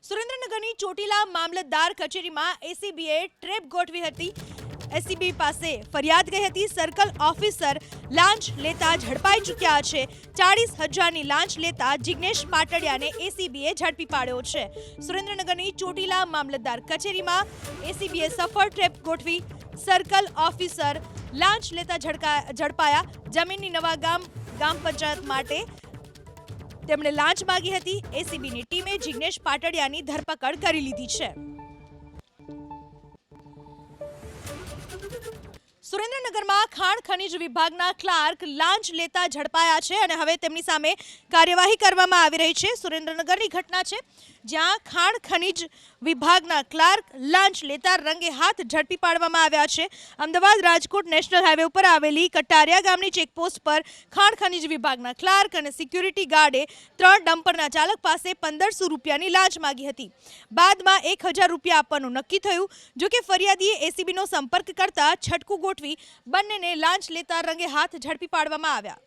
સુરેન્દ્રનગરની ચોટીલા મામલતદાર કચેરીમાં એસીબીએ ટ્રેપ ગોઠવી હતી। એસીબી પાસે ફરિયાદ ગઈ હતી। સર્કલ ઓફિસર લાંચ લેતા ઝડપાઈ ચૂક્યા છે। 40,000ની લાંચ લેતા જિગ્નેશ પાટડિયાને એસીબીએ ઝડપી પાડ્યો છે। સુરેન્દ્રનગરની ચોટીલા મામલતદાર કચેરીમાં એસીબીએ સફળ ટ્રેપ ગોઠવી। સર્કલ ઓફિસર લાંચ લેતા ઝડપાયા। જમીનની નવાગામ ગ્રામ પંચાયત માટે તેમણે લાંચ માંગી હતી। એસીબીની ટીમે જિગ્નેશ પાટડિયાની ધરપકડ કરી લીધી છે। સુરેન્દ્રનગરમાં ખાણ ખનીજ વિભાગના ક્લાર્ક લાંચ લેતા ઝડપાયા છે અને હવે તેમની સામે કાર્યવાહી કરવામાં આવી રહી છે। સુરેન્દ્રનગરની ઘટના છે જ્યાં ખાણ ખનીજ વિભાગના ક્લાર્ક લાંચ લેતા રંગે હાથ ઝડપી પાડવામાં આવ્યા છે। અમદાવાદ રાજકોટ નેશનલ હાઈવે ઉપર આવેલી કટારિયા ગામની ચેકપોસ્ટ પર ખાણ ખનીજ વિભાગના ક્લાર્ક અને સિક્યુરિટી ગાર્ડે 3 ડમ્પરના ચાલક પાસે 1500 રૂપિયાની લાંચ માંગી હતી। બાદમાં 1000 રૂપિયા આપવાનું નક્કી થયું। જોકે ફરિયાદીએ એસીબીનો સંપર્ક કરતા છટકું ગોઠવી બંનેને લાંચ લેતા રંગે હાથ ઝડપી પાડવામાં આવ્યા।